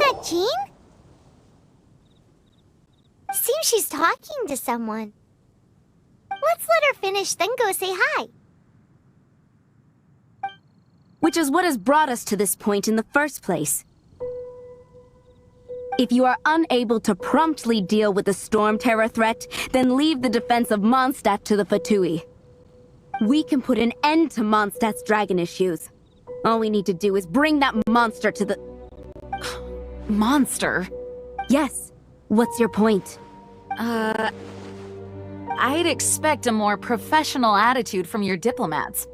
that Jean? Seems she's talking to someone. Let's let her finish, then go say hi. Which is what has brought us to this point in the first place. If you are unable to promptly deal with the storm terror threat, then leave the defense of Mondstadt to the Fatui. We can put an end to Mondstadt's dragon issues. All we need to do is bring that monster to the... Monster? Yes. What's your point? I'd expect a more professional attitude from your diplomats.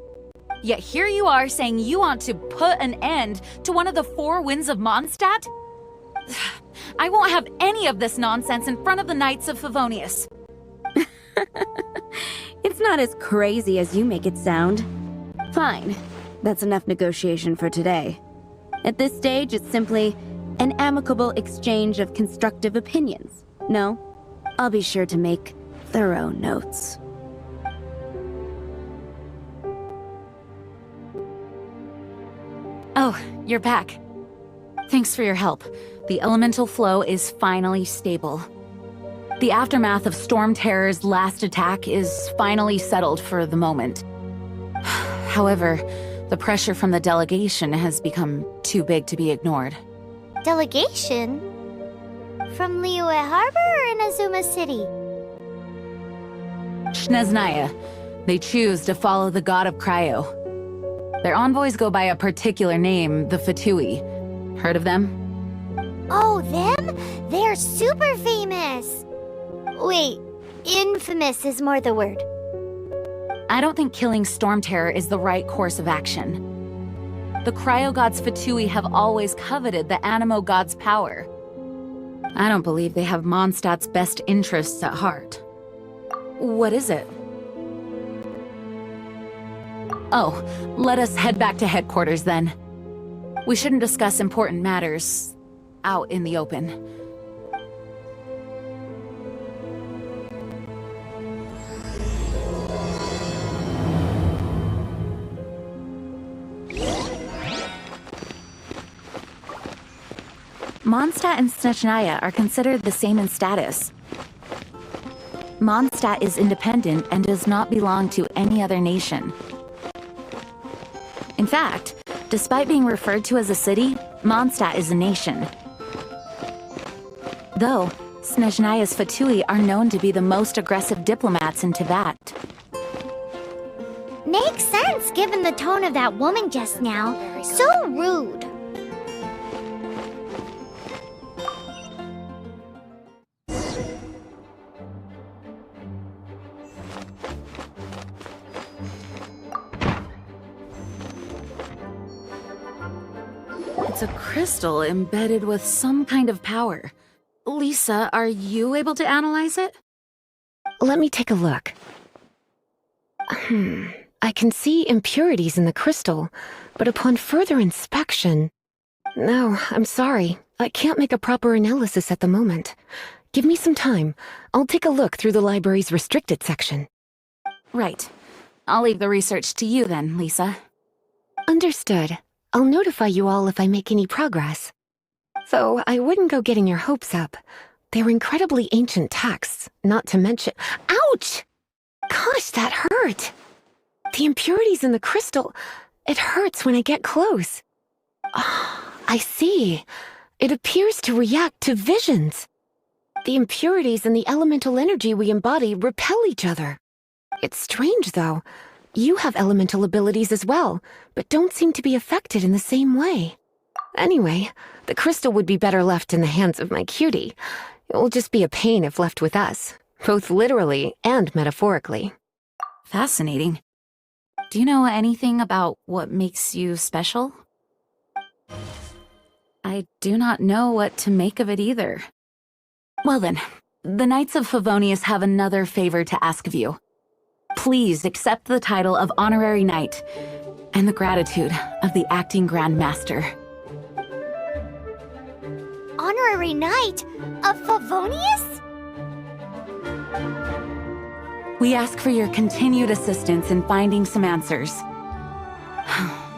Yet here you are saying you want to put an end to one of the four winds of Mondstadt? I won't have any of this nonsense in front of the Knights of Favonius. It's not as crazy as you make it sound. Fine. That's enough negotiation for today. At this stage, it's simply an amicable exchange of constructive opinions. No? I'll be sure to make thorough notes. Oh, you're back. Thanks for your help. The elemental flow is finally stable. The aftermath of Storm Terror's last attack is finally settled for the moment. However, the pressure from the delegation has become too big to be ignored. Delegation? From Liyue Harbor or Inazuma City? Snezhnaya. They choose to follow the god of Cryo. Their envoys go by a particular name, the Fatui. Heard of them? Oh, them? They're super famous! Wait, infamous is more the word. I don't think killing Storm Terror is the right course of action. The Cryo God's Fatui have always coveted the Animo God's power. I don't believe they have Mondstadt's best interests at heart. What is it? Oh, let us head back to headquarters then. We shouldn't discuss important matters out in the open. Mondstadt and Snezhnaya are considered the same in status. Mondstadt is independent and does not belong to any other nation. In fact, despite being referred to as a city, Mondstadt is a nation. Though, Snezhnaya's Fatui are known to be the most aggressive diplomats in Teyvat. Makes sense given the tone of that woman just now. So rude. It's a crystal embedded with some kind of power. Lisa, are you able to analyze it? Let me take a look. I can see impurities in the crystal, but upon further inspection... No, I'm sorry. I can't make a proper analysis at the moment. Give me some time. I'll take a look through the library's restricted section. Right. I'll leave the research to you then, Lisa. Understood. I'll notify you all if I make any progress. Though I wouldn't go getting your hopes up. They're incredibly ancient texts, not to mention— Ouch! Gosh, that hurt! The impurities in the crystal— it hurts when I get close. I see. It appears to react to visions. The impurities and the elemental energy we embody repel each other. It's strange, though. You have elemental abilities as well, but don't seem to be affected in the same way. Anyway, the crystal would be better left in the hands of my cutie. It will just be a pain if left with us, both literally and metaphorically. Fascinating. Do you know anything about what makes you special? I do not know what to make of it either. Well then, the Knights of Favonius have another favor to ask of you. Please accept the title of Honorary Knight and the gratitude of the Acting Grand Master. Honorary Knight of Favonius? We ask for your continued assistance in finding some answers.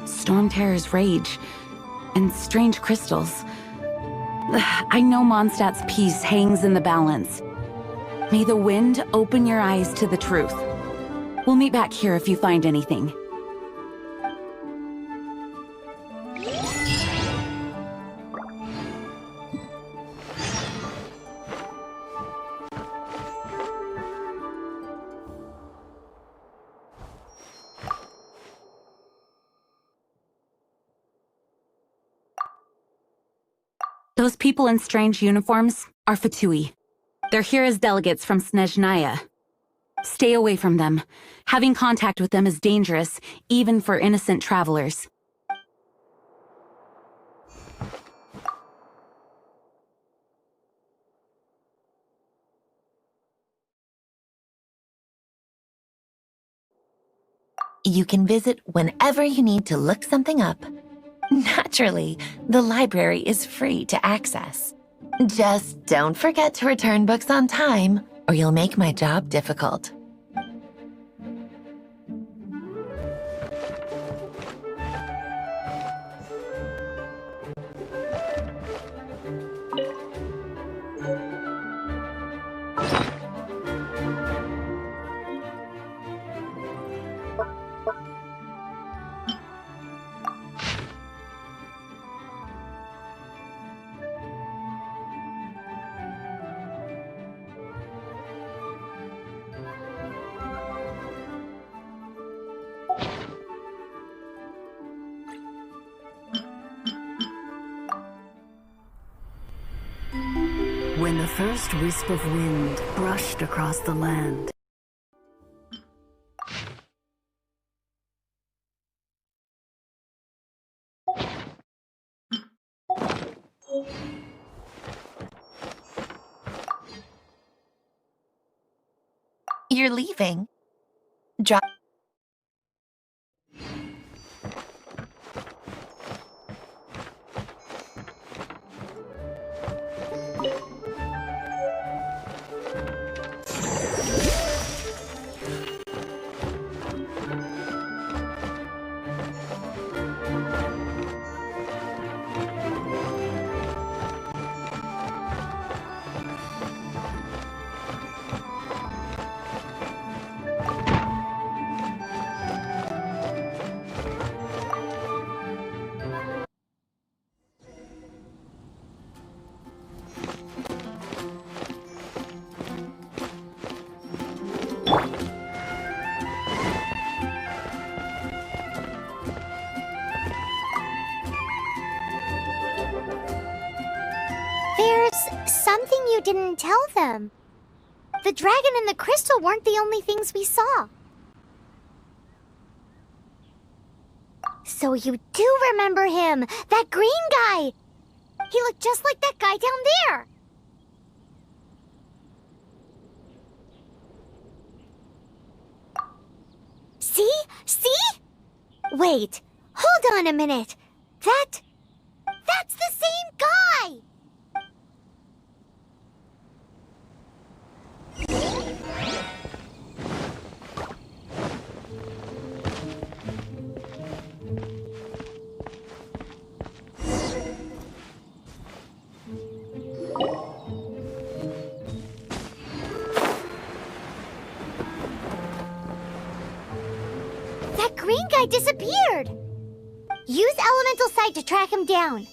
Storm Terror's rage and strange crystals. I know Mondstadt's peace hangs in the balance. May the wind open your eyes to the truth. We'll meet back here if you find anything. Those people in strange uniforms are Fatui. They're here as delegates from Snezhnaya. Stay away from them. Having contact with them is dangerous, even for innocent travelers. You can visit whenever you need to look something up. Naturally, the library is free to access. Just don't forget to return books on time, or you'll make my job difficult. When the first wisp of wind brushed across the land, You're leaving. Drop. There's something you didn't tell them. The dragon and the crystal weren't the only things we saw. So you do remember him, that green guy! He looked just like that guy down there! See? See? Wait, hold on a minute. That's the same guy! That green guy disappeared! Use Elemental Sight to track him down.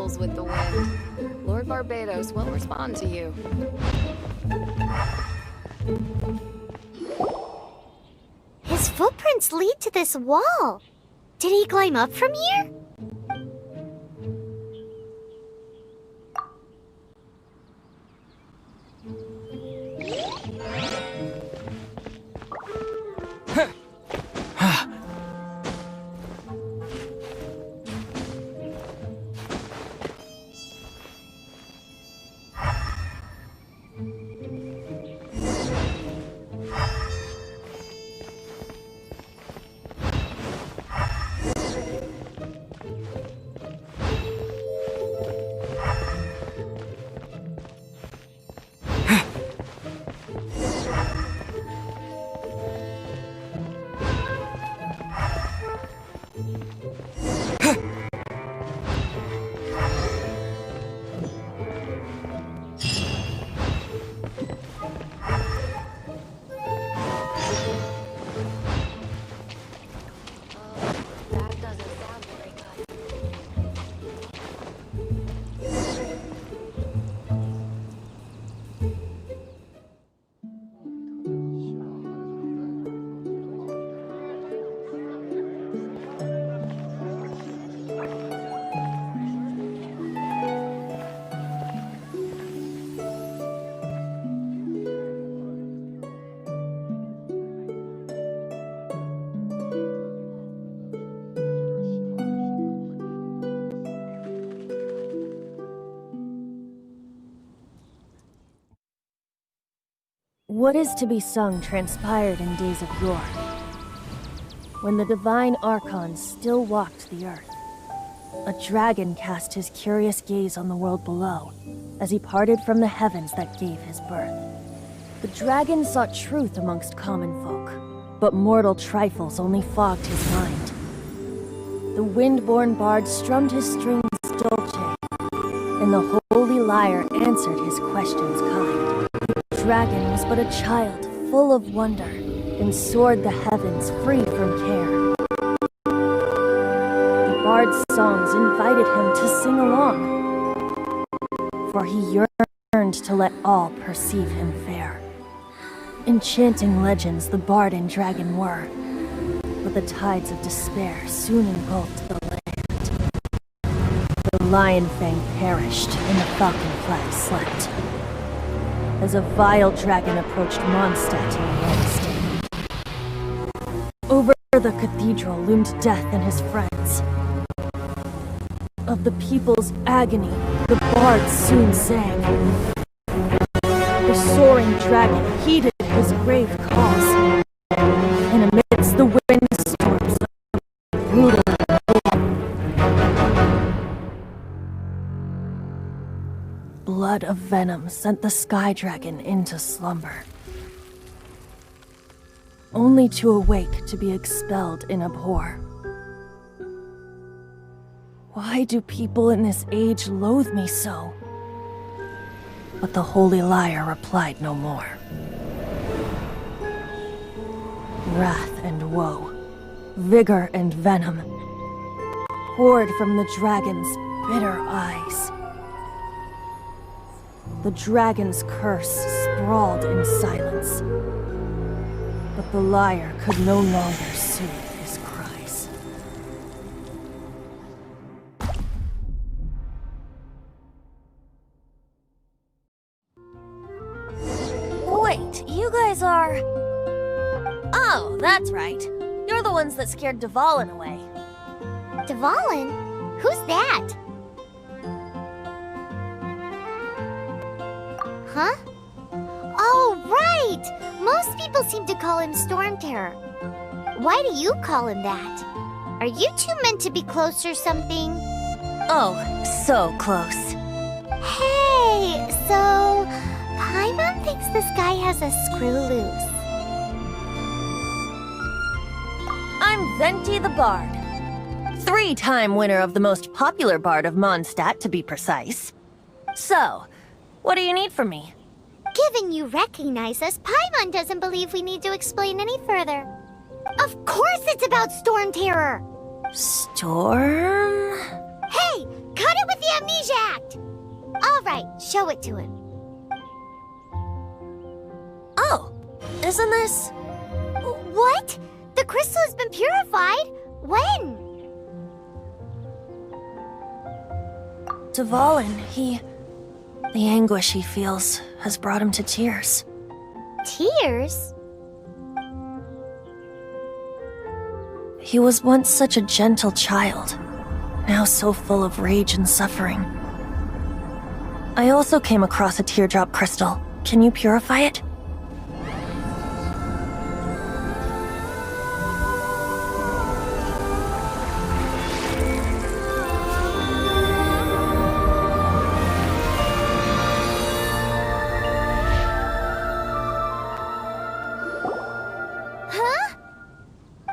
travels with the wind. Lord Barbados will respond to you. His footprints lead to this wall. Did he climb up from here? What is to be sung transpired in days of yore, when the divine archons still walked the earth. A dragon cast his curious gaze on the world below, as he parted from the heavens that gave his birth. The dragon sought truth amongst common folk, but mortal trifles only fogged his mind. The wind-born bard strummed his strings dolce, and the holy lyre answered his questions kind. The dragon was but a child, full of wonder, and soared the heavens free from care. The bard's songs invited him to sing along, for he yearned to let all perceive him fair. Enchanting legends the bard and dragon were, but the tides of despair soon engulfed the land. The lion fang perished, and the falcon flag slept, as a vile dragon approached Mondstadt in Wednesday. Over the cathedral loomed death and his friends. Of the people's agony, the bard soon sang. The soaring dragon heeded his grave cause, and amidst the windstorms of brutal blood of venom sent the sky dragon into slumber, only to awake to be expelled in abhor. Why do people in this age loathe me so? But the holy lyre replied no more. Wrath and woe, vigor and venom, poured from the dragon's bitter eyes. The dragon's curse sprawled in silence, but the lyre could no longer soothe his cries. Wait, you guys are... Oh, that's right. You're the ones that scared Dvalin away. Dvalin? Who's that? Huh? Oh, right! Most people seem to call him Storm Terror. Why do you call him that? Are you two meant to be close or something? Oh, so close. Hey, so... Paimon thinks this guy has a screw loose. I'm Venti the Bard. 3-time winner of the most popular bard of Mondstadt, to be precise. So, what do you need from me? Given you recognize us, Paimon doesn't believe we need to explain any further. Of course it's about Storm Terror! Storm? Hey! Cut it with the Amnesia Act! Alright, show it to him. Oh, isn't this... What? The crystal has been purified? When? Dvalin, the anguish he feels has brought him to tears. Tears? He was once such a gentle child, now so full of rage and suffering. I also came across a teardrop crystal. Can you purify it?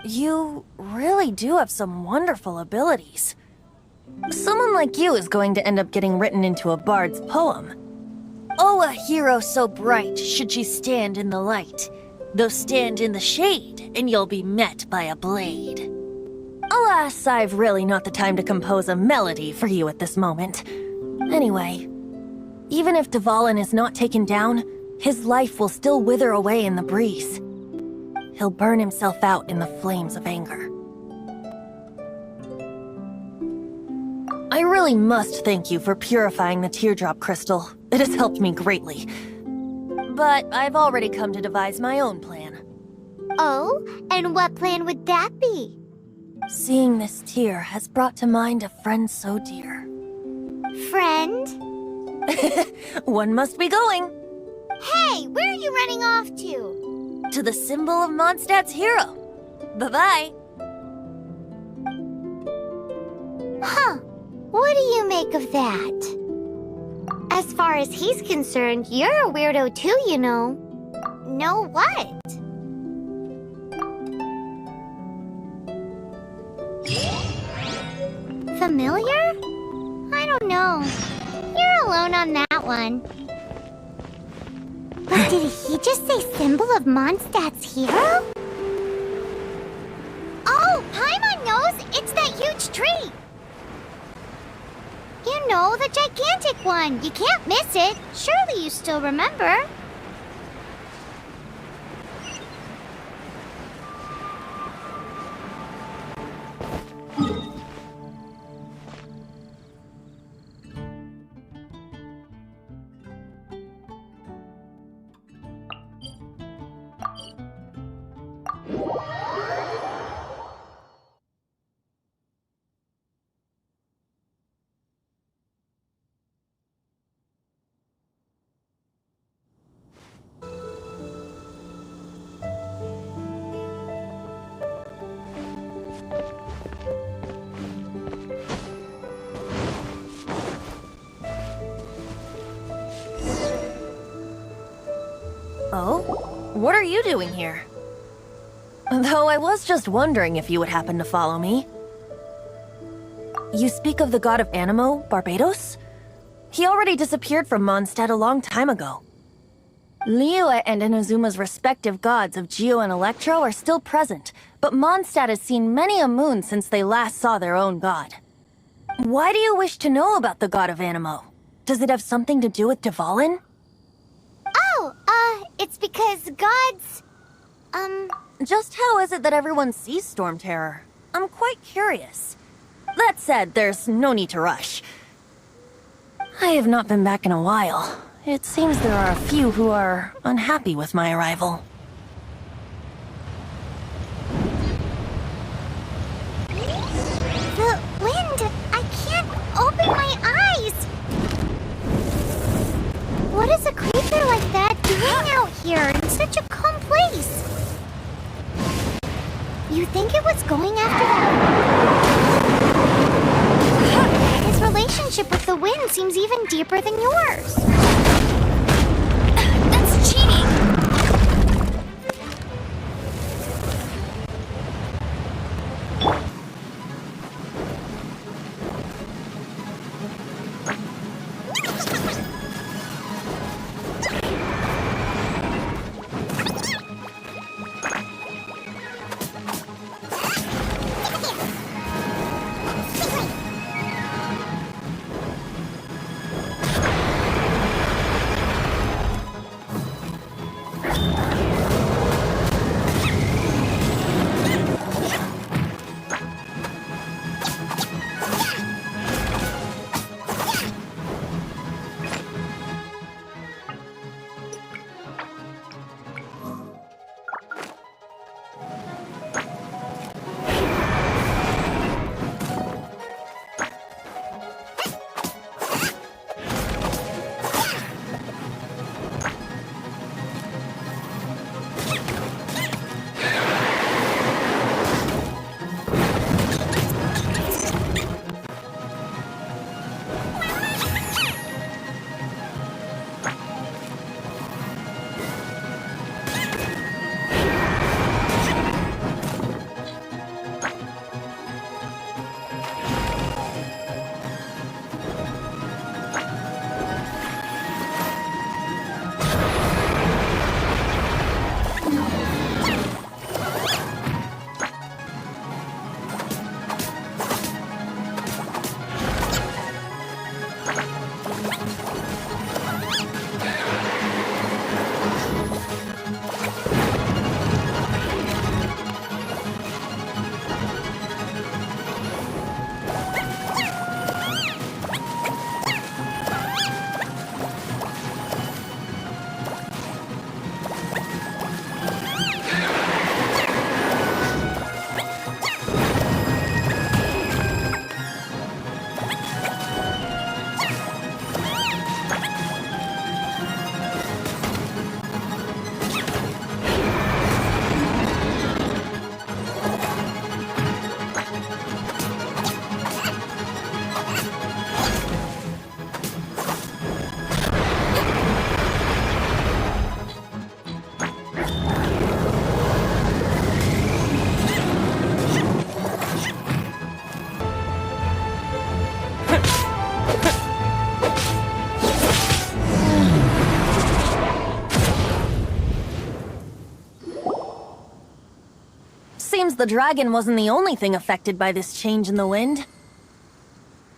You really do have some wonderful abilities. Someone like you is going to end up getting written into a bard's poem. Oh, a hero so bright should she stand in the light. Though stand in the shade, and you'll be met by a blade. Alas, I've really not the time to compose a melody for you at this moment. Anyway, even if Dvalin is not taken down, his life will still wither away in the breeze. He'll burn himself out in the flames of anger. I really must thank you for purifying the teardrop crystal. It has helped me greatly. But I've already come to devise my own plan. Oh, and what plan would that be? Seeing this tear has brought to mind a friend so dear. Friend? One must be going. Hey, where are you running off to? To the symbol of Mondstadt's hero. Bye-bye. Huh. What do you make of that? As far as he's concerned, you're a weirdo too, you know. Know what? Familiar? I don't know. You're alone on that one. But did he just say symbol of Mondstadt's hero? Oh, Paimon knows! It's that huge tree! You know, the gigantic one! You can't miss it! Surely you still remember? Oh? What are you doing here? Though I was just wondering if you would happen to follow me. You speak of the god of Animo, Barbados? He already disappeared from Mondstadt a long time ago. Liyue and Inazuma's respective gods of Geo and Electro are still present, but Mondstadt has seen many a moon since they last saw their own god. Why do you wish to know about the god of Animo? Does it have something to do with Dvalin? Oh, it's because gods... Just how is it that everyone sees Storm Terror? I'm quite curious. That said, there's no need to rush. I have not been back in a while. It seems there are a few who are unhappy with my arrival. The wind! I can't open my eyes! What is a creature like that doing out here in such a calm place? You think it was going after that? His relationship with the wind seems even deeper than yours. That's cheating! Seems the dragon wasn't the only thing affected by this change in the wind.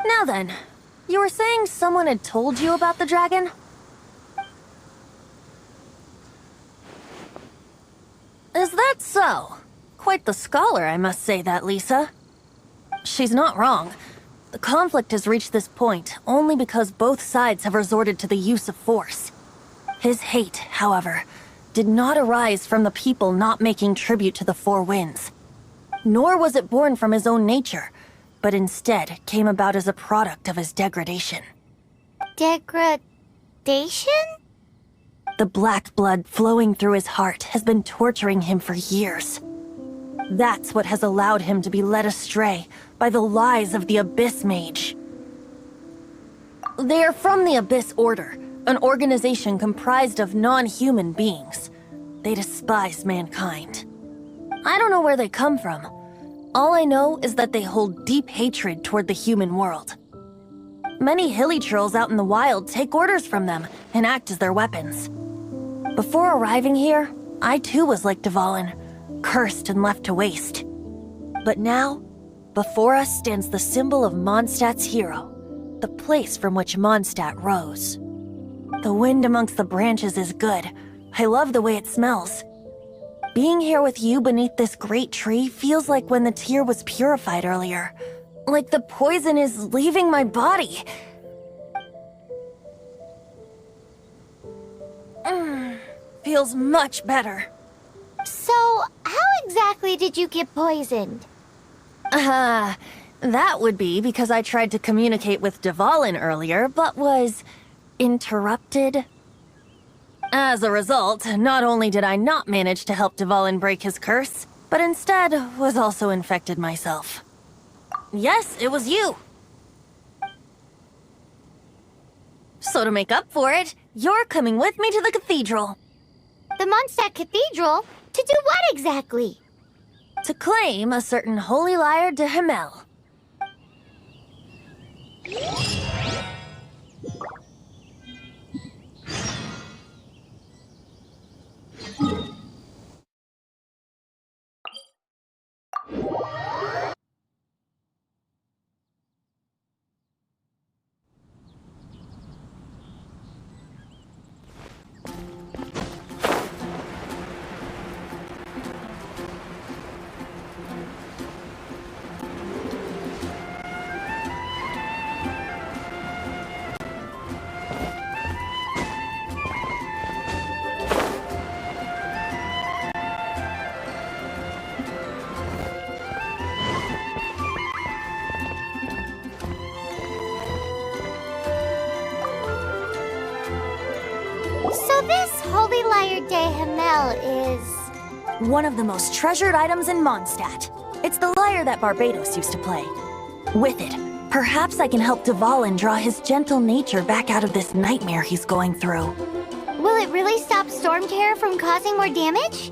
Now then, you were saying someone had told you about the dragon? Is that so? Quite the scholar, I must say that, Lisa. She's not wrong. The conflict has reached this point only because both sides have resorted to the use of force. His hate, however, did not arise from the people not making tribute to the Four Winds. Nor was it born from his own nature, but instead came about as a product of his degradation. Degradation? The black blood flowing through his heart has been torturing him for years. That's what has allowed him to be led astray by the lies of the Abyss Mage. They are from the Abyss Order, an organization comprised of non-human beings. They despise mankind. I don't know where they come from. All I know is that they hold deep hatred toward the human world. Many hilly trolls out in the wild take orders from them and act as their weapons. Before arriving here, I too was like Dvalin, cursed and left to waste. But now, before us stands the symbol of Mondstadt's hero, the place from which Mondstadt rose. The wind amongst the branches is good. I love the way it smells. Being here with you beneath this great tree feels like when the tear was purified earlier. Like the poison is leaving my body. Feels much better. So, how exactly did you get poisoned? That would be because I tried to communicate with Dvalin earlier, but was interrupted. As a result, not only did I not manage to help Dvalin break his curse, but instead was also infected myself. Yes, it was you. So to make up for it, you're coming with me to the cathedral. The Mondstadt Cathedral? To do what exactly? To claim a certain holy lyre de Himmel. So this Holy Lyre de Himmel is... One of the most treasured items in Mondstadt. It's the lyre that Barbados used to play. With it, perhaps I can help Dvalin draw his gentle nature back out of this nightmare he's going through. Will it really stop Storm Terror from causing more damage?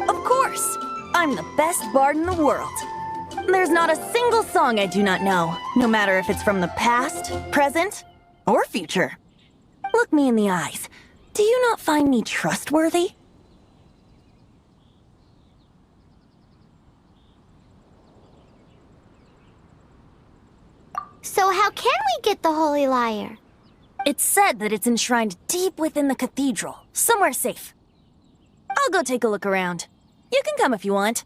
Of course! I'm the best bard in the world. There's not a single song I do not know, no matter if it's from the past, present, or future. Look me in the eyes. Do you not find me trustworthy? So So how can we get the Holy Lyre? It's said that it's enshrined deep within the cathedral, somewhere safe. I'll go take a look around. You can come if you want.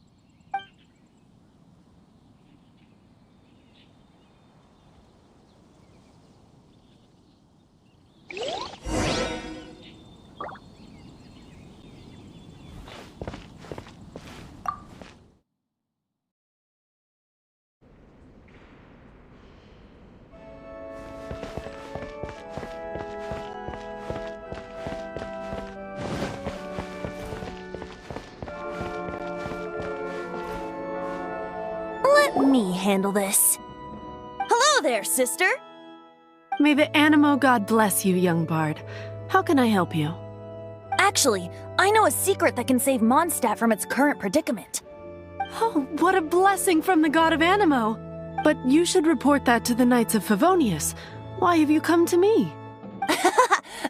Let me handle this. Hello there, sister! May the Animo God bless you, young bard. How can I help you? Actually, I know a secret that can save Mondstadt from its current predicament. Oh, what a blessing from the God of Animo! But you should report that to the Knights of Favonius. Why have you come to me?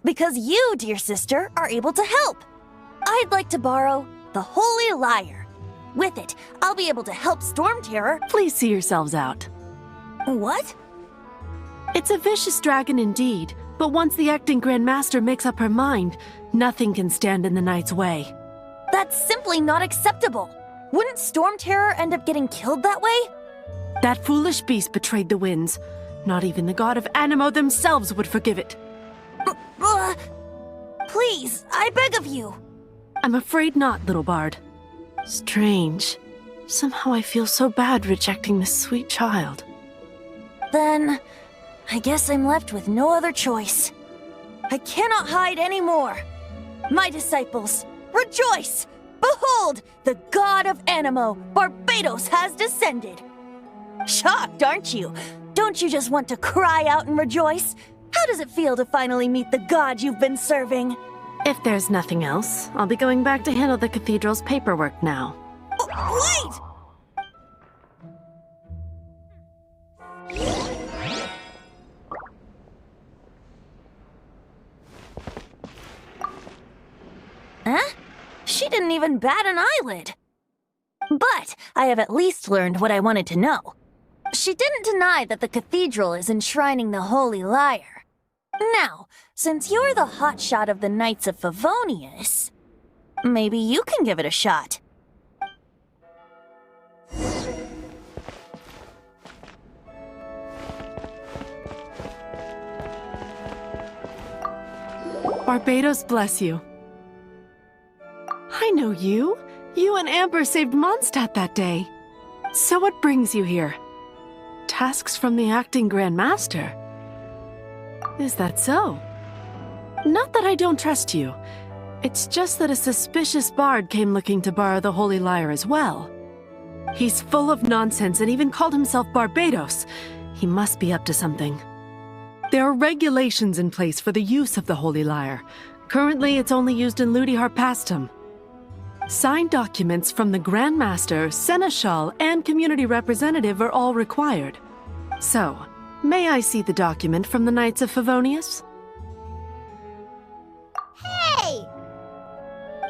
Because you, dear sister, are able to help. I'd like to borrow the Holy Lyre. With it, I'll be able to help Storm Terror. Please see yourselves out. What? It's a vicious dragon indeed, but once the acting Grand Master makes up her mind, nothing can stand in the Knight's way. That's simply not acceptable. Wouldn't Storm Terror end up getting killed that way? That foolish beast betrayed the winds. Not even the God of Animo themselves would forgive it. Please, I beg of you. I'm afraid not, little bard. Strange. Somehow I feel so bad rejecting this sweet child. Then, I guess I'm left with no other choice. I cannot hide anymore. My disciples, rejoice! Behold, the God of Animo, Barbatos, has descended. Shocked, aren't you? Don't you just want to cry out and rejoice? How does it feel to finally meet the God you've been serving? If there's nothing else, I'll be going back to handle the cathedral's paperwork now. Wait! Huh? She didn't even bat an eyelid. But I have at least learned what I wanted to know. She didn't deny that the cathedral is enshrining the Holy Lyre. Now, since you're the hotshot of the Knights of Favonius, maybe you can give it a shot. Barbatos bless you. I know you. You and Amber saved Mondstadt that day. So what brings you here? Tasks from the acting Grand Master? Is that so? Not that I don't trust you. It's just that a suspicious bard came looking to borrow the Holy Lyre as well. He's full of nonsense and even called himself Barbatos. He must be up to something. There are regulations in place for the use of the Holy Lyre. Currently, it's only used in Ludi Harpastum. Signed documents from the Grand Master, Seneschal, and Community Representative are all required. So, may I see the document from the Knights of Favonius? Hey!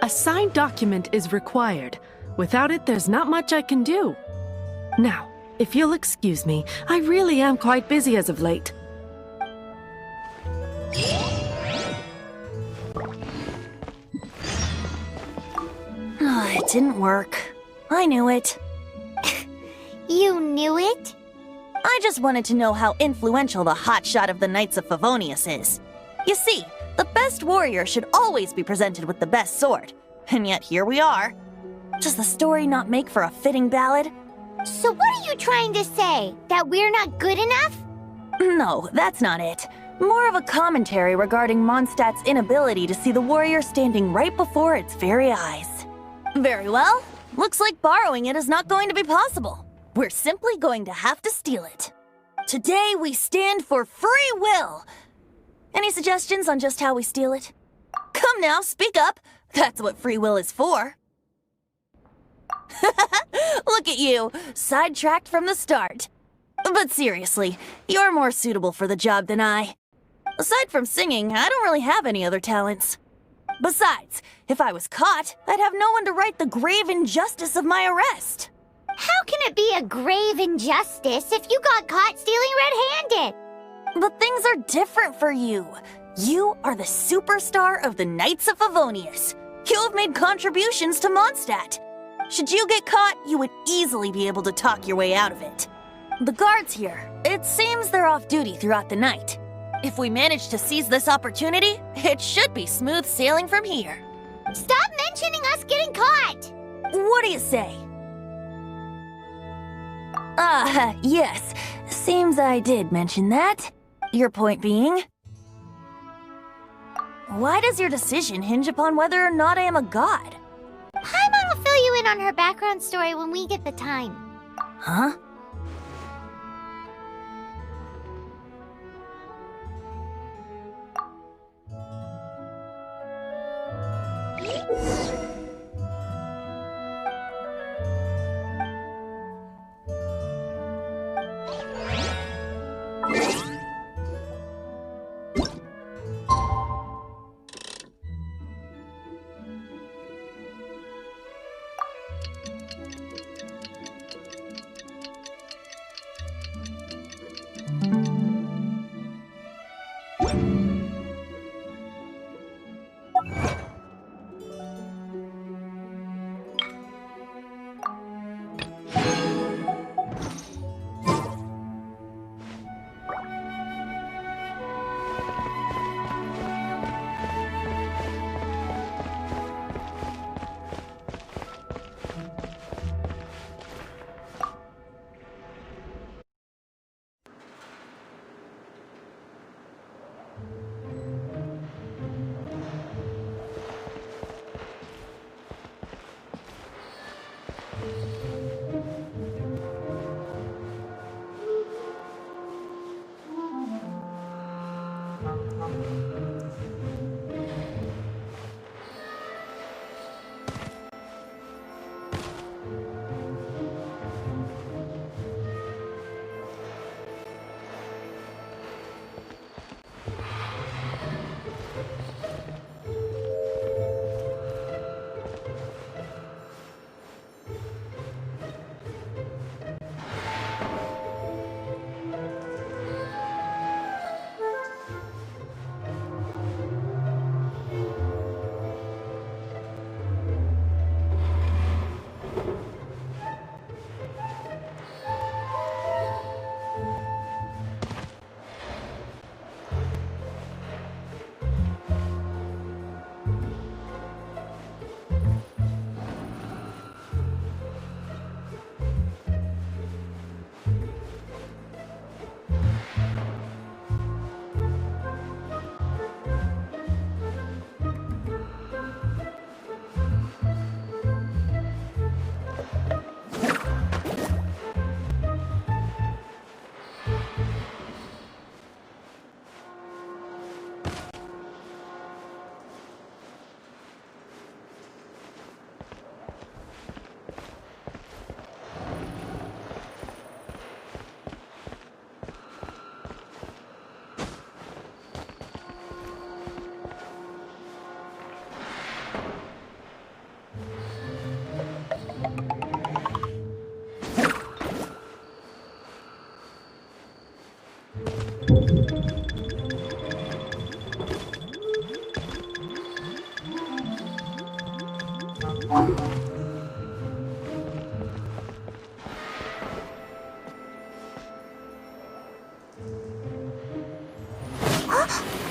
A signed document is required. Without it, there's not much I can do. Now, if you'll excuse me, I really am quite busy as of late. It didn't work. I knew it. You knew it? I just wanted to know how influential the hotshot of the Knights of Favonius is. You see, the best warrior should always be presented with the best sword. And yet here we are. Does the story not make for a fitting ballad? So what are you trying to say? That we're not good enough? No, that's not it. More of a commentary regarding Mondstadt's inability to see the warrior standing right before its very eyes. Very well. Looks like borrowing it is not going to be possible. We're simply going to have to steal it. Today we stand for free will. Any suggestions on just how we steal it? Come now, speak up. That's what free will is for. Look at you, sidetracked from the start. But seriously, you're more suitable for the job than I. Aside from singing, I don't really have any other talents. Besides, if I was caught, I'd have no one to right the grave injustice of my arrest. How can it be a grave injustice if you got caught stealing red-handed? But things are different for you. You are the superstar of the Knights of Favonius. You have made contributions to Mondstadt. Should you get caught, you would easily be able to talk your way out of it. The guards here, it seems they're off duty throughout the night. If we manage to seize this opportunity, it should be smooth sailing from here. Stop mentioning us getting caught! What do you say? Yes. Seems I did mention that. Your point being? Why does your decision hinge upon whether or not I am a god? Paimon will fill you in on her background story when we get the time. Huh?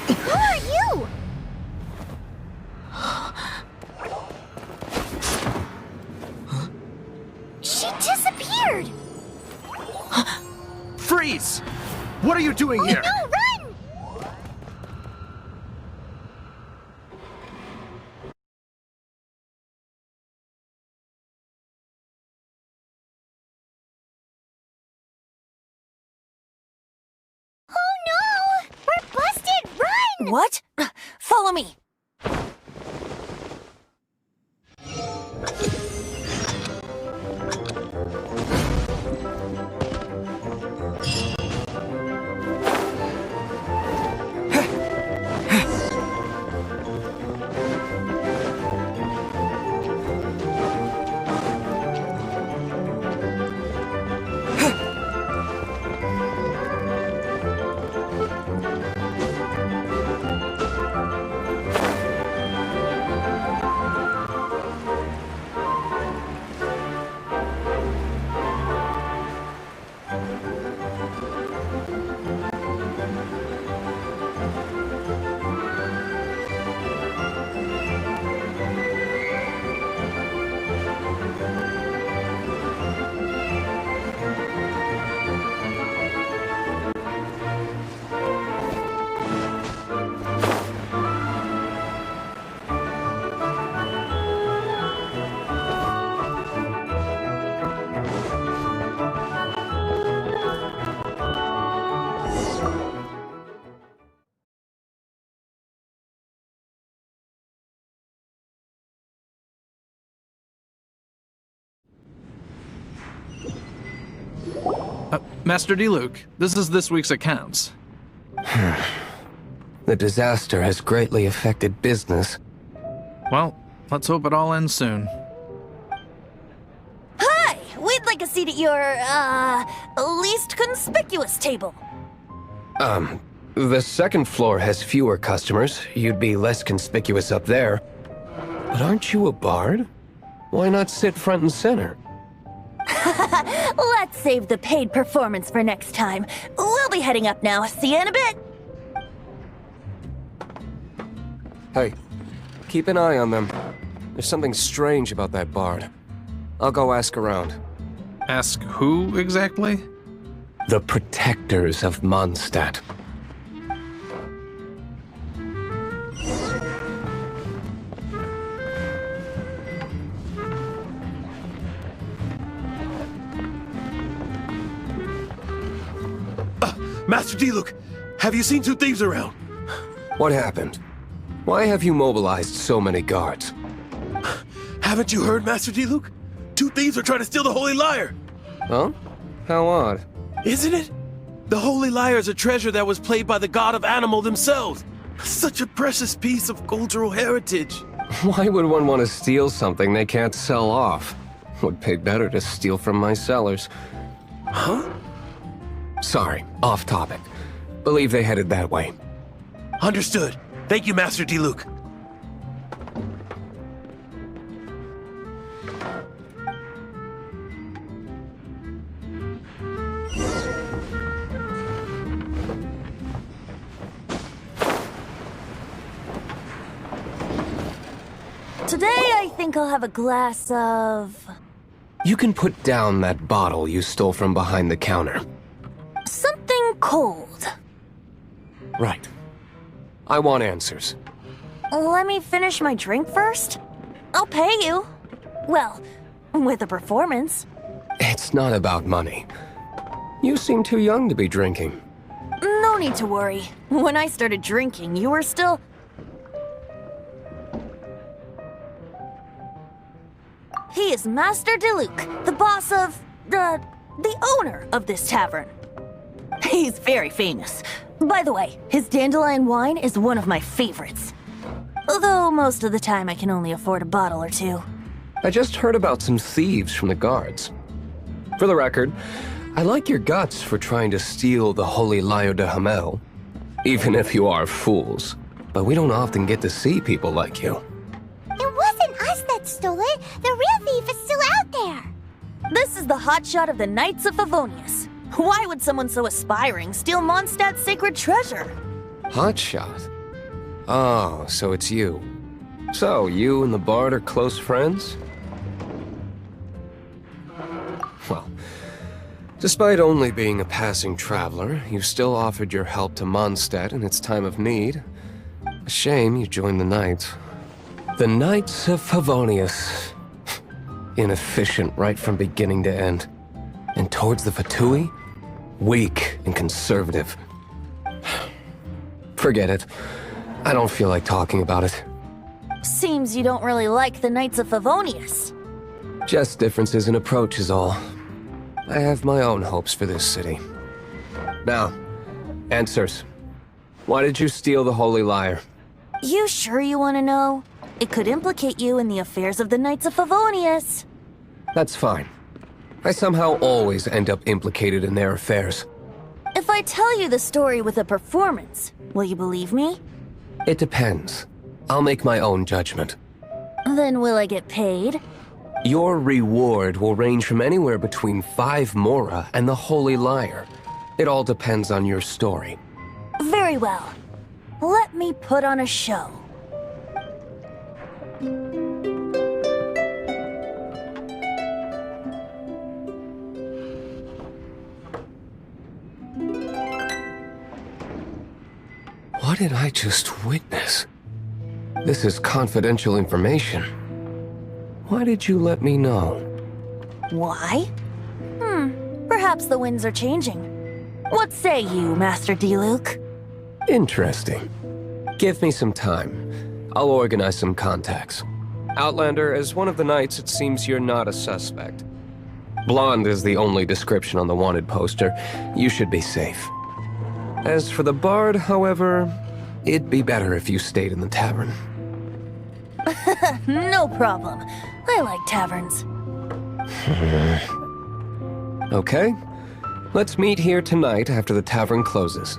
Who are you? She disappeared! Freeze! What are you doing here? No, run! Oh no! We're busted! Run! What? Follow me. Master D-Luke, this is this week's accounts. The disaster has greatly affected business. Well, let's hope it all ends soon. Hi! We'd like a seat at your, least conspicuous table. The second floor has fewer customers. You'd be less conspicuous up there. But aren't you a bard? Why not sit front and center? Let's save the paid performance for next time. We'll be heading up now. See you in a bit. Hey, keep an eye on them. There's something strange about that bard. I'll go ask around. Ask who, exactly? The protectors of Mondstadt. Master D-Luke, have you seen two thieves around? What happened? Why have you mobilized so many guards? Haven't you heard, Master D-Luke? Two thieves are trying to steal the Holy Lyre. Huh? How odd. Isn't it? The Holy Lyre is a treasure that was played by the god of animal themselves. Such a precious piece of cultural heritage. Why would one want to steal something they can't sell off? Would pay better to steal from my sellers. Huh? Sorry, off topic. Believe they headed that way. Understood. Thank you, Master D-Luke. Today, I think I'll have a glass of... You can put down that bottle you stole from behind the counter. something cold. Right. I want answers. Let me finish my drink first. I'll pay you. Well, with a performance. It's not about money. You seem too young to be drinking. No need to worry. When I started drinking, you were still... He is Master DeLuke, the boss of... the owner of this tavern. He's very famous. By the way, his dandelion wine is one of my favorites. Although most of the time I can only afford a bottle or two. I just heard about some thieves from the guards. For the record, I like your guts for trying to steal the Holy Lyre de Hamel. Even if you are fools. But we don't often get to see people like you. It wasn't us that stole it. The real thief is still out there. This is the hotshot of the Knights of Favonius. Why would someone so aspiring steal Mondstadt's sacred treasure? Hotshot? Oh, so it's you. So, you and the Bard are close friends? Well, despite only being a passing traveler, you still offered your help to Mondstadt in its time of need. A shame you joined the Knights. The Knights of Favonius. Inefficient right from beginning to end. And towards the Fatui, weak and conservative. Forget it. I don't feel like talking about it. Seems you don't really like the Knights of Favonius. Just differences in approach is all. I have my own hopes for this city. Now, answers. Why did you steal the Holy Lyre? You sure you want to know? It could implicate you in the affairs of the Knights of Favonius. That's fine. I somehow always end up implicated in their affairs. If I tell you the story with a performance, will you believe me? It depends. I'll make my own judgment. Then will I get paid? Your reward will range from anywhere between 5 mora and the Holy Lyre. It all depends on your story. Very well. Let me put on a show. What did I just witness? This is confidential information. Why did you let me know? Why? Perhaps the winds are changing. What say you, Master D-Luke? Interesting. Give me some time. I'll organize some contacts. Outlander, as one of the knights, it seems you're not a suspect. Blonde is the only description on the wanted poster. You should be safe. As for the bard, however, it'd be better if you stayed in the tavern. No problem. I like taverns. Okay. Let's meet here tonight after the tavern closes.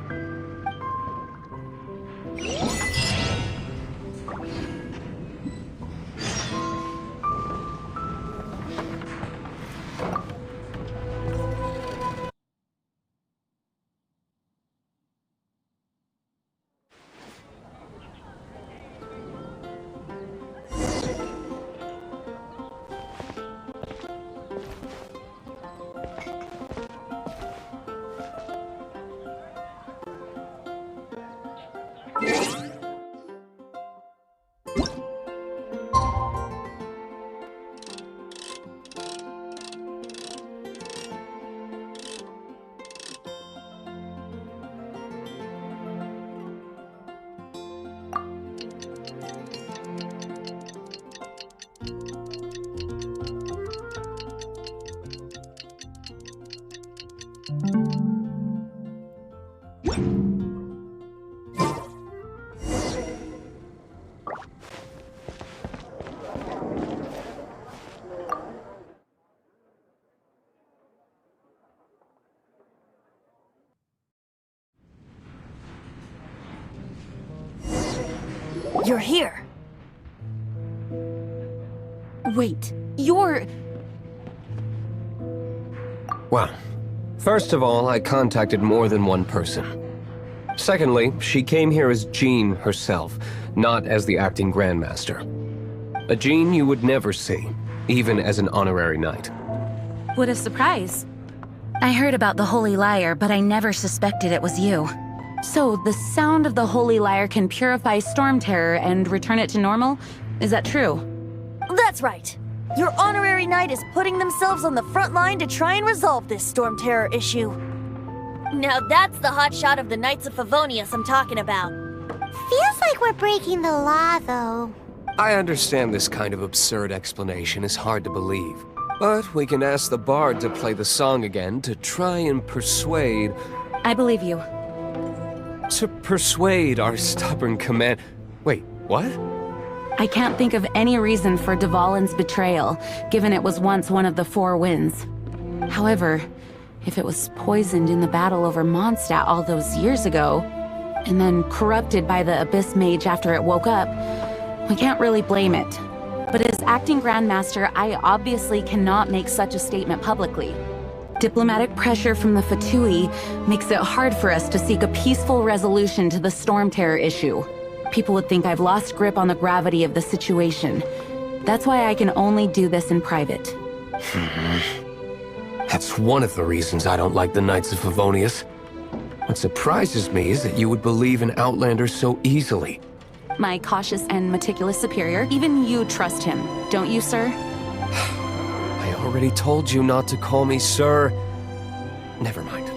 You're here. Wait, you're... Well, first of all, I contacted more than one person. Secondly, she came here as Jean herself, not as the acting Grandmaster. A Jean you would never see, even as an honorary knight. What a surprise. I heard about the Holy Lyre, but I never suspected it was you. So, the sound of the Holy Lyre can purify Storm Terror and return it to normal? Is that true? That's right. Your honorary knight is putting themselves on the front line to try and resolve this Storm Terror issue. Now that's the hotshot of the Knights of Favonius I'm talking about. Feels like we're breaking the law, though. I understand this kind of absurd explanation is hard to believe, but we can ask the bard to play the song again to try and persuade... I believe you. To persuade our stubborn command... Wait, what? I can't think of any reason for Dvalin's betrayal, given it was once one of the Four Winds. However, if it was poisoned in the battle over Mondstadt all those years ago, and then corrupted by the Abyss Mage after it woke up, we can't really blame it. But as acting Grandmaster, I obviously cannot make such a statement publicly. Diplomatic pressure from the Fatui makes it hard for us to seek a peaceful resolution to the Storm Terror issue. People would think I've lost grip on the gravity of the situation. That's why I can only do this in private. That's one of the reasons I don't like the Knights of Favonius. What surprises me is that you would believe in Outlanders so easily. My cautious and meticulous superior, even you trust him, don't you, sir? I already told you not to call me sir. Never mind.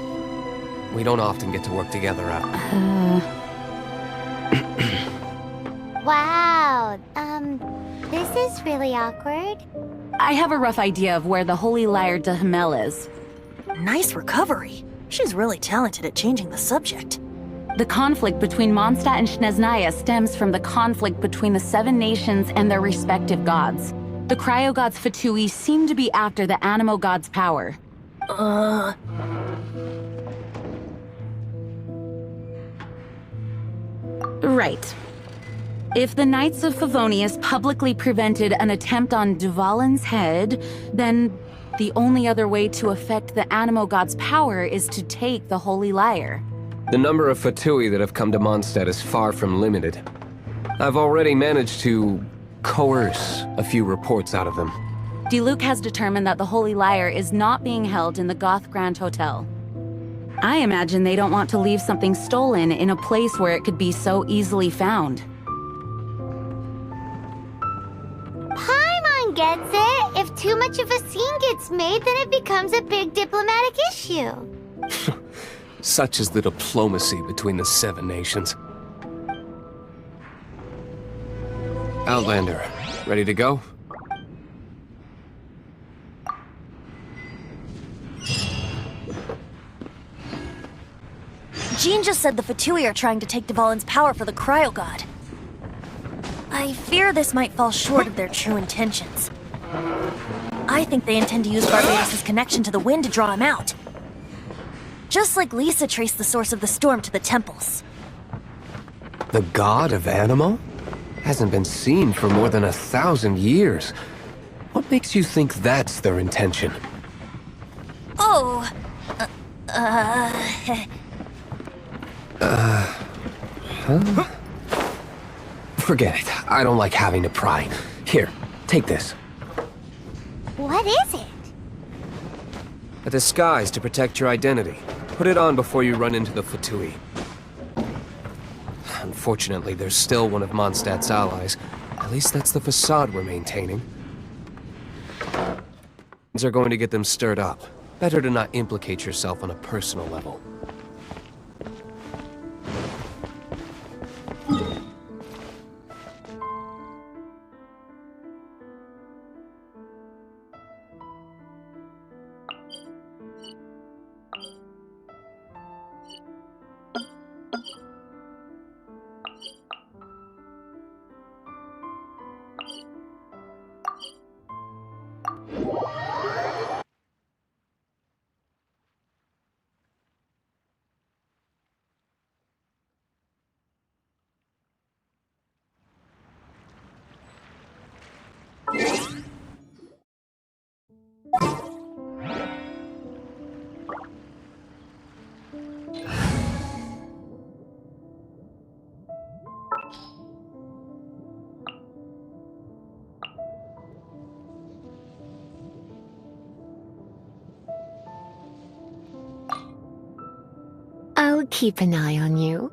We don't often get to work together out. Wow, this is really awkward. I have a rough idea of where the Holy Lyre de Himmel is. Nice recovery. She's really talented at changing the subject. The conflict between Mondstadt and Snezhnaya stems from the conflict between the Seven Nations and their respective gods. The Cryo Gods Fatui seem to be after the Animo God's power. Right. If the Knights of Favonius publicly prevented an attempt on Dvalin's head, then the only other way to affect the Animo God's power is to take the Holy Lyre. The number of Fatui that have come to Mondstadt is far from limited. I've already managed to coerce a few reports out of them. Diluc has determined that the Holy Lyre is not being held in the Goth Grand Hotel. I imagine they don't want to leave something stolen in a place where it could be so easily found. Paimon gets it. If too much of a scene gets made, then it becomes a big diplomatic issue. Such is the diplomacy between the Seven Nations. Outlander, ready to go? Jean just said the Fatui are trying to take Dvalin's power for the Cryo God. I fear this might fall short of their true intentions. I think they intend to use Barbados' connection to the wind to draw him out. Just like Lisa traced the source of the storm to the temples. The god of Animo? Hasn't been seen for more than 1,000 years. What makes you think that's their intention? Oh... Huh? Forget it. I don't like having to pry. Here, take this. What is it? A disguise to protect your identity. Put it on before you run into the Fatui. Unfortunately, there's still one of Mondstadt's allies. At least that's the facade we're maintaining. Things are going to get them stirred up. Better to not implicate yourself on a personal level. I'll keep an eye on you.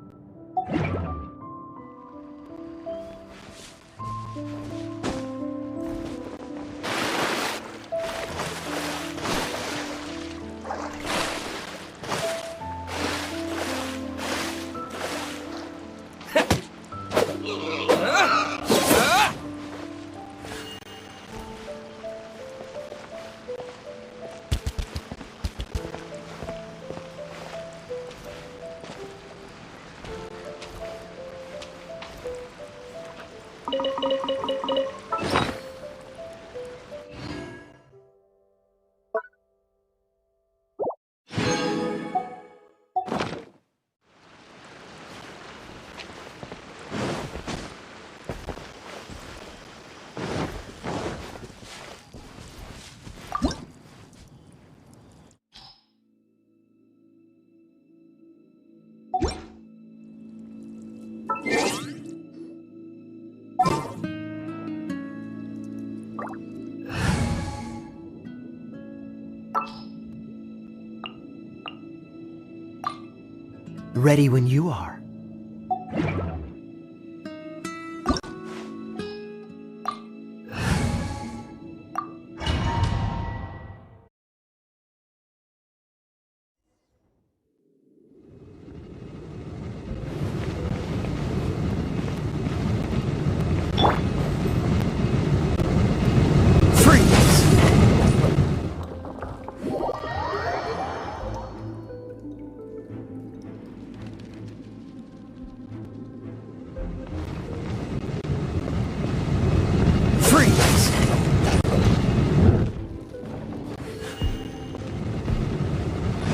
Ready when you are.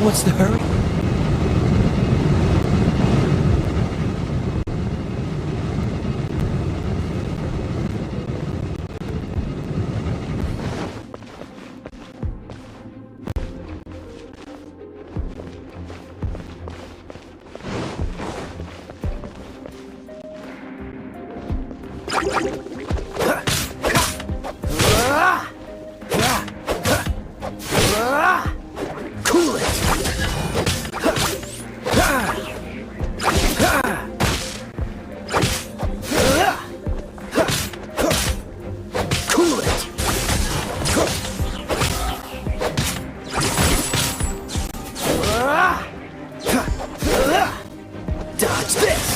What's the hurry? Dodge this!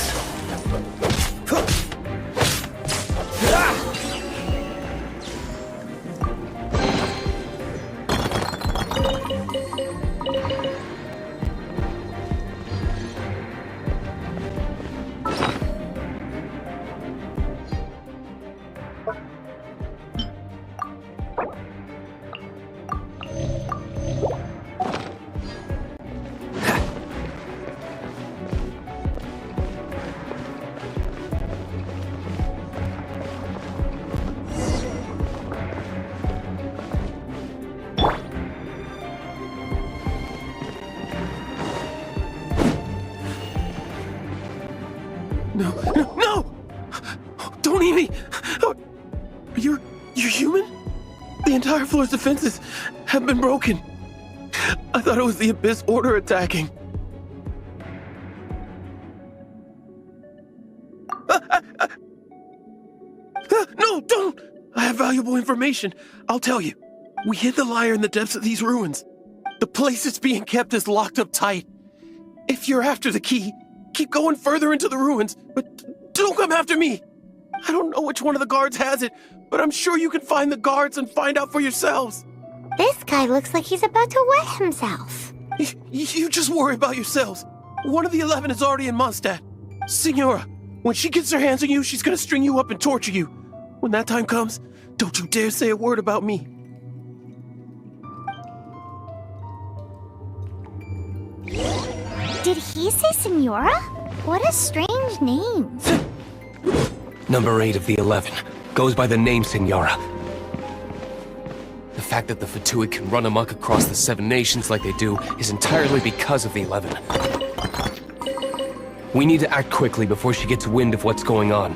Mimi! You're human? The entire floor's defenses have been broken. I thought it was the Abyss Order attacking. No, don't! I have valuable information. I'll tell you. We hid the lyre in the depths of these ruins. The place it's being kept is locked up tight. If you're after the key, keep going further into the ruins, but don't come after me. I don't know which one of the guards has it, but I'm sure you can find the guards and find out for yourselves. This guy looks like he's about to wet himself. You just worry about yourselves. One of the 11 is already in Mondstadt. Signora, when she gets her hands on you, she's gonna string you up and torture you. When that time comes, don't you dare say a word about me. Did he say Signora? What a strange name. Number 8 of the 11 goes by the name Signora. The fact that the Fatuid can run amok across the 7 nations like they do is entirely because of the 11. We need to act quickly before she gets wind of what's going on.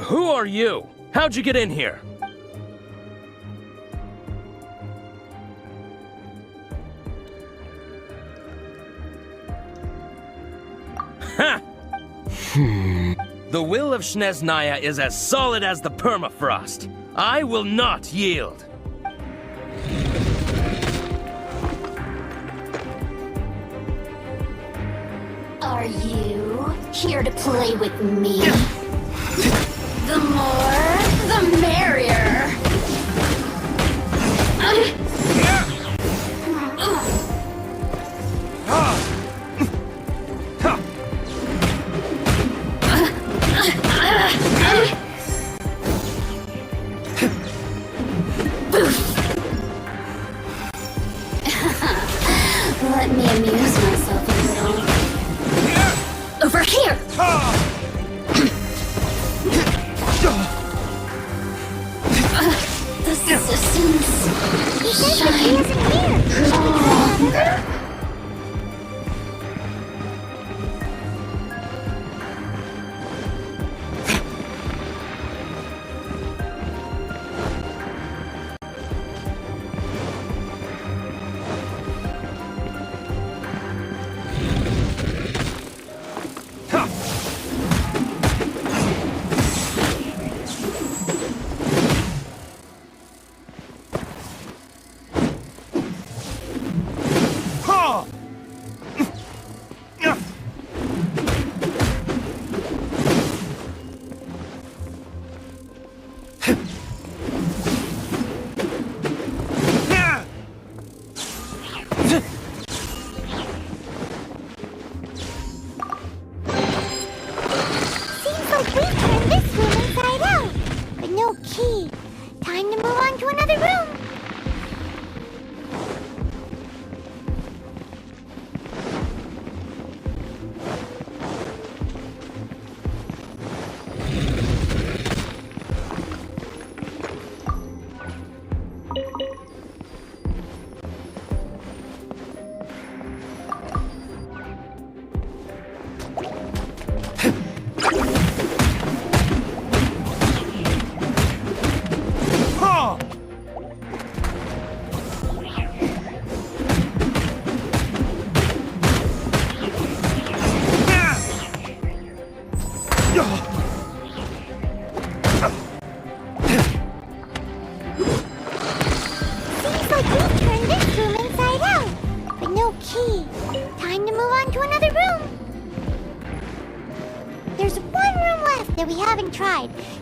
Who are you? How'd you get in here? Ha! The will of Snezhnaya is as solid as the permafrost. I will not yield. Are you here to play with me? The more, the merrier. Let me amuse myself a little. Over here! The systems He said that he isn't here.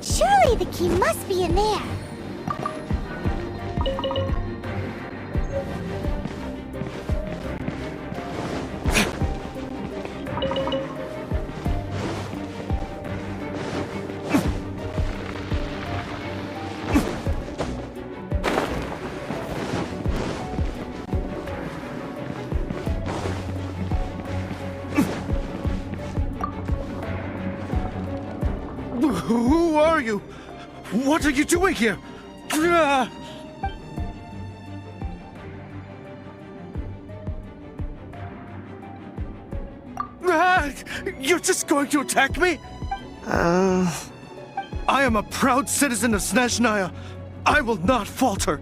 Surely the key must be in there. Who are you? What are you doing here? You're just going to attack me? I am a proud citizen of Snezhnaya. I will not falter.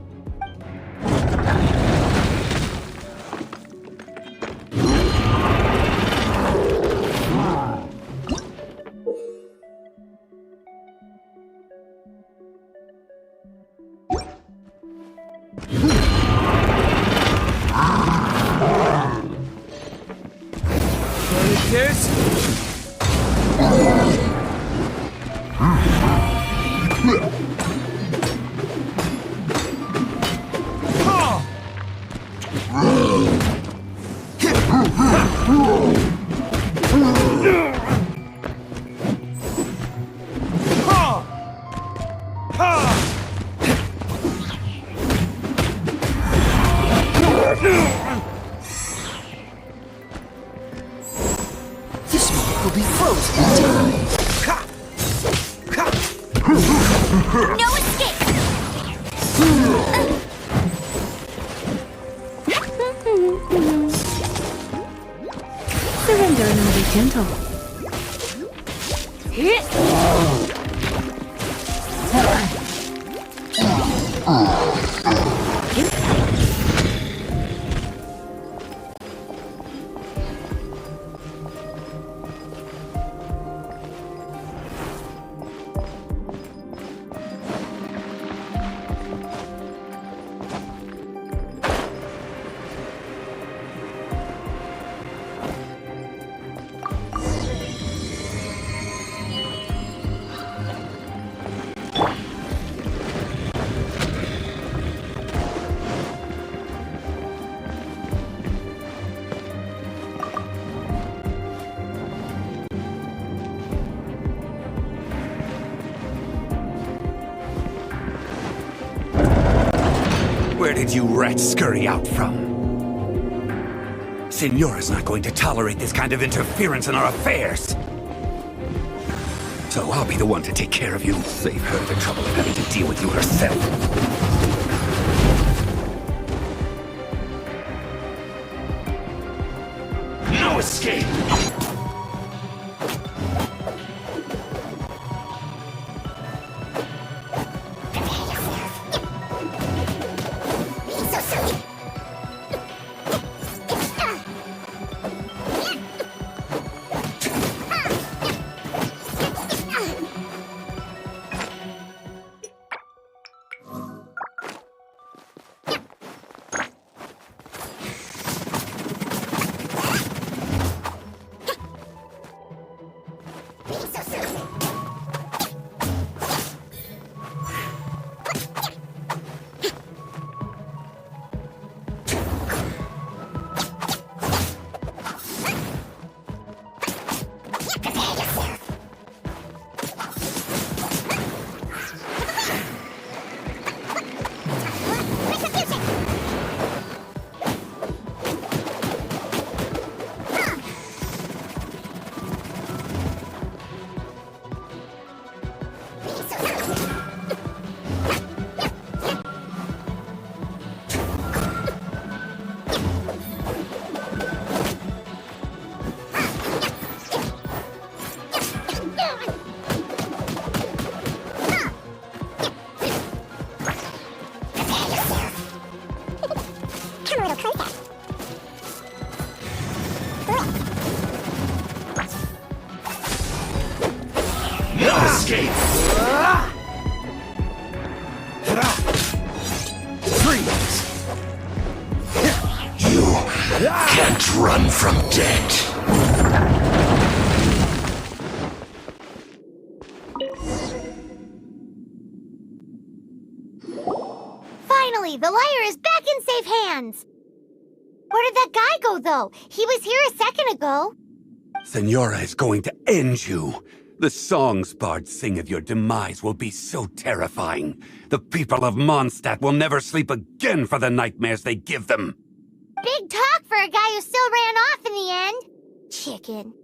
This moment will be frozen in time. No escape! Surrender and be gentle. Where did you rats scurry out from? Signora's not going to tolerate this kind of interference in our affairs. So I'll be the one to take care of you. Save her the trouble of having to deal with you herself. No escape! escape! Freeze! You can't run from death. Finally, the liar is back in safe hands! Where did that guy go, though? He was here a second ago. Senora is going to end you. The songs bards sing of your demise will be so terrifying. The people of Mondstadt will never sleep again for the nightmares they give them. Big talk for a guy who still ran off in the end. Chicken.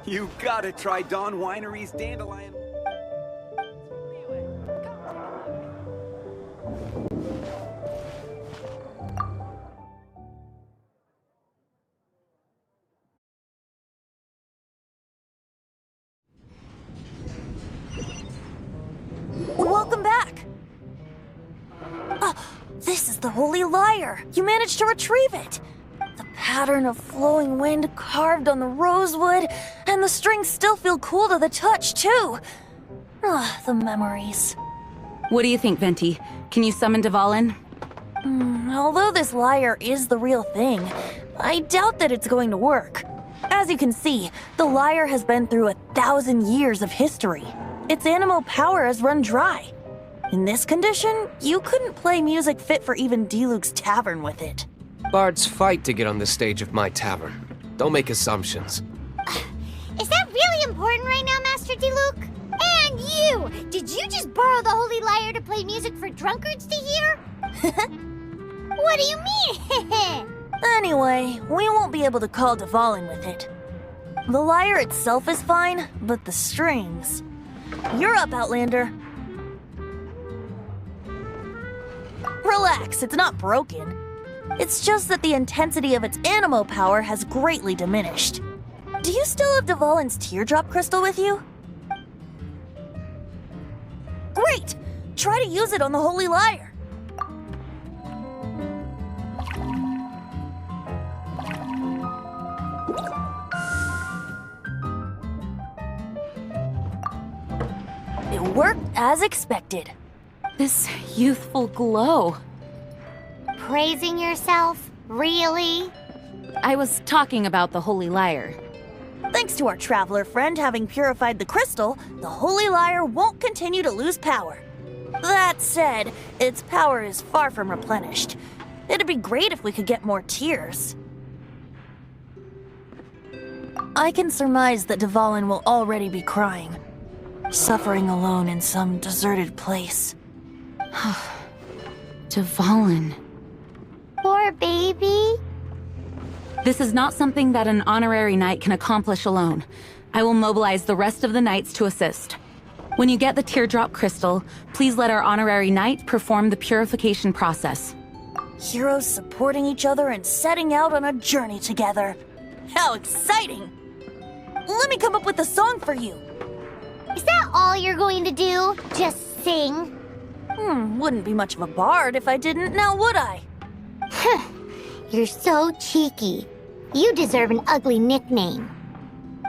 You gotta try Dawn Winery's dandelion. Welcome back! This is the Holy Lyre! You managed to retrieve it! The pattern of flowing wind carved on the rosewood, and the strings still feel cool to the touch, too! The memories. What do you think, Venti? Can you summon Dvalin? Although this lyre is the real thing, I doubt that it's going to work. As you can see, the lyre has been through 1,000 years of history. Its animal power has run dry. In this condition, you couldn't play music fit for even Diluc's tavern with it. Bards fight to get on the stage of my tavern. Don't make assumptions. Is that really important right now, Master Diluc? And you! Did you just borrow the Holy Lyre to play music for drunkards to hear? What do you mean? Anyway, we won't be able to call Dvalin with it. The lyre itself is fine, but the strings... You're up, Outlander. Relax, it's not broken. It's just that the intensity of its animo power has greatly diminished. Do you still have Dvalin's teardrop crystal with you? Great! Try to use it on the Holy Lyre. It worked as expected. This youthful glow. Praising yourself? Really? I was talking about the Holy Lyre. Thanks to our traveler friend having purified the crystal, the Holy Lyre won't continue to lose power. That said, its power is far from replenished. It'd be great if we could get more tears. I can surmise that Dvalin will already be crying, suffering alone in some deserted place. Dvalin. Poor baby. This is not something that an honorary knight can accomplish alone. I will mobilize the rest of the knights to assist. When you get the teardrop crystal, please let our honorary knight perform the purification process. Heroes supporting each other and setting out on a journey together. How exciting! Let me come up with a song for you. Is that all you're going to do? Just sing? Wouldn't be much of a bard if I didn't, now would I? You're so cheeky. You deserve an ugly nickname.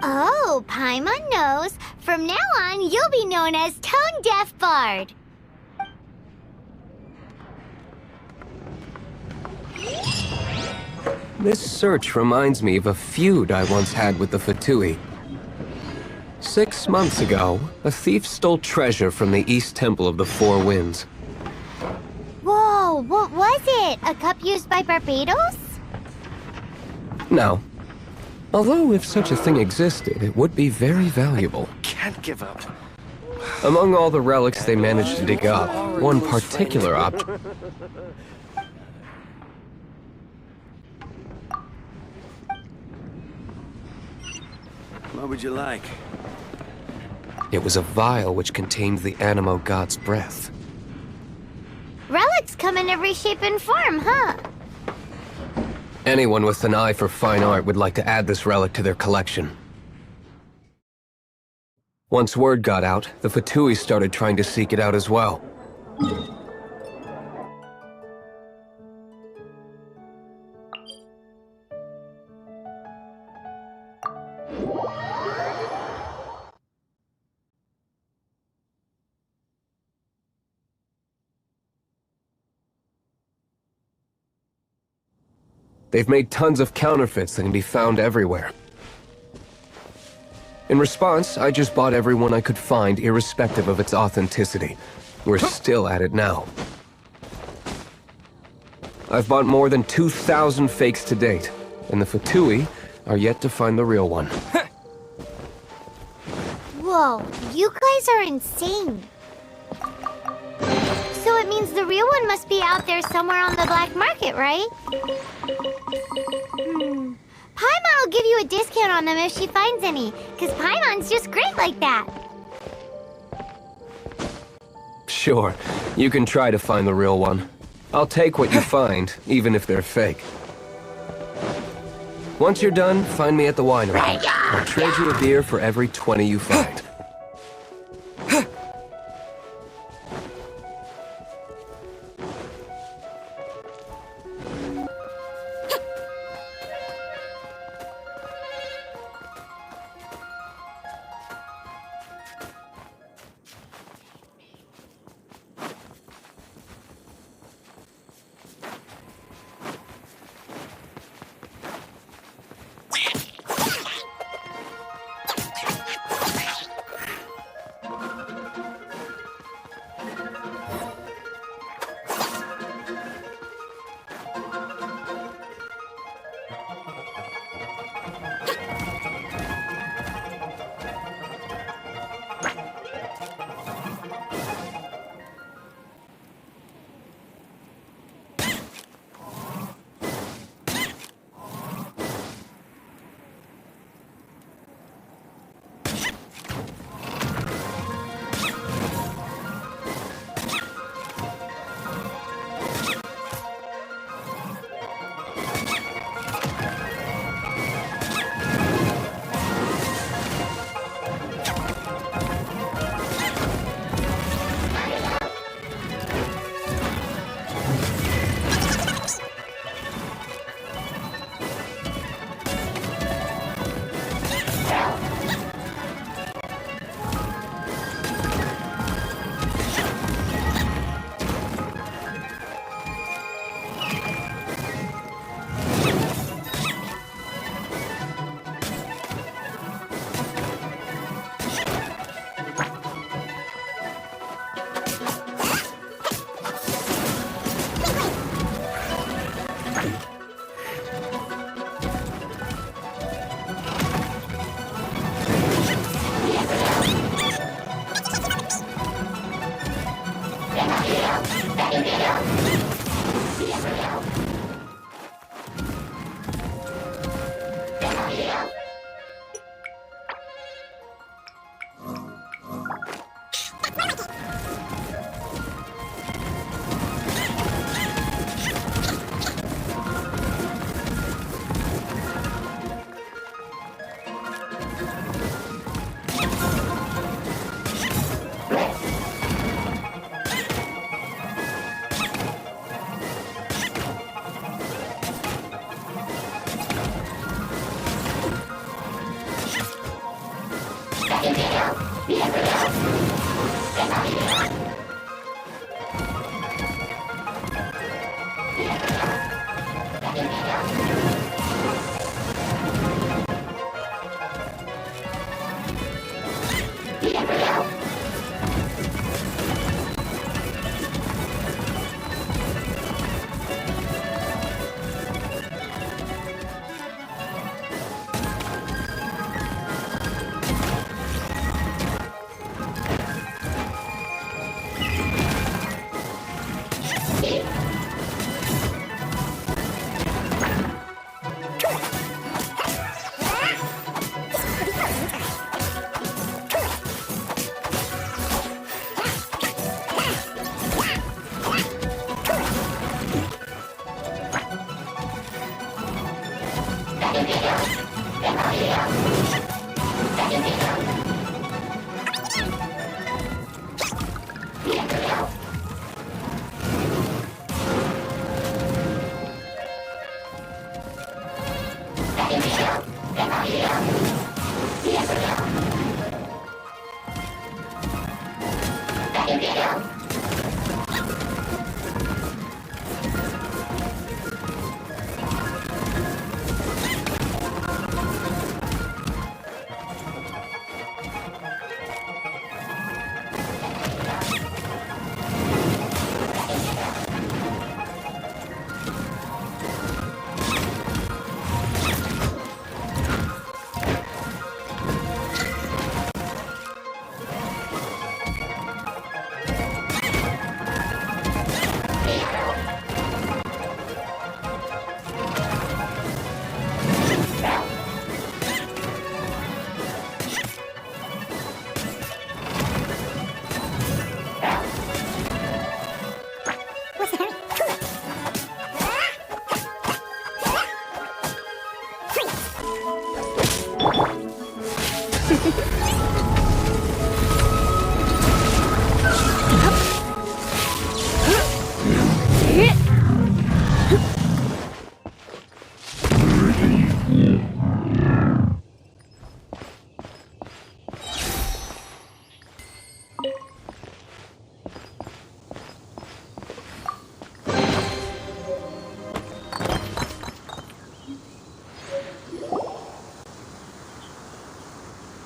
Oh, Paimon knows. From now on, you'll be known as Tone Deaf Bard. This search reminds me of a feud I once had with the Fatui. 6 months ago, a thief stole treasure from the East Temple of the Four Winds. Whoa, what was it? A cup used by Barbados? No. Although if such a thing existed, it would be very valuable. Can't give up. Among all the relics they managed to dig up, one particular object... What would you like? It was a vial which contained the Animo god's breath. Relics come in every shape and form, huh? Anyone with an eye for fine art would like to add this relic to their collection. Once word got out, the Fatui started trying to seek it out as well. They've made tons of counterfeits that can be found everywhere. In response, I just bought everyone I could find, irrespective of its authenticity. We're still at it now. I've bought more than 2,000 fakes to date, and the Fatui are yet to find the real one. Whoa, you guys are insane. So it means the real one must be out there somewhere on the black market, right? Paimon will give you a discount on them if she finds any, because Paimon's just great like that. Sure, you can try to find the real one. I'll take what you find, even if they're fake. Once you're done, find me at the winery. I'll trade you a beer for every 20 you find.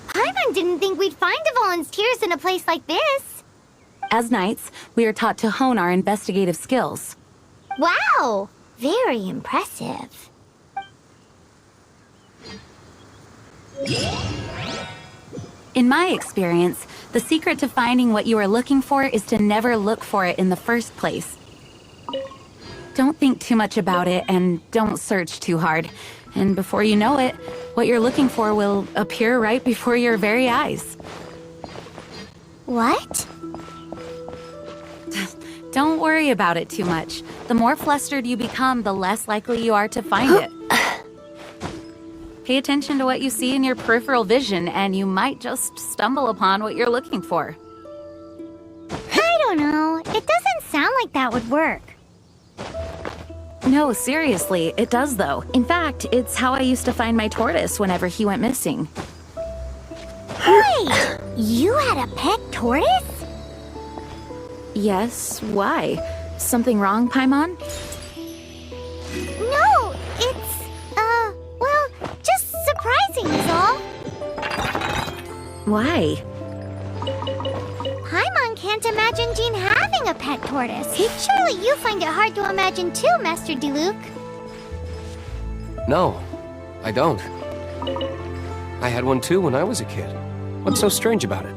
Paimon didn't think we'd find the volunteers in a place like this. As knights, we are taught to hone our investigative skills. Wow! Very impressive. In my experience, the secret to finding what you are looking for is to never look for it in the first place. Don't think too much about it and don't search too hard. And before you know it, what you're looking for will appear right before your very eyes. What? Don't worry about it too much. The more flustered you become, the less likely you are to find it. Pay attention to what you see in your peripheral vision, and you might just stumble upon what you're looking for. I don't know. It doesn't sound like that would work. No, seriously, it does though. In fact, it's how I used to find my tortoise whenever he went missing. Wait! You had a pet tortoise? Yes, why? Something wrong, Paimon? No, it's, well, just surprising is all. Why? Paimon can't imagine Jean having a pet tortoise. Surely you find it hard to imagine too, Master Diluc. No, I don't. I had one too when I was a kid. What's so strange about it?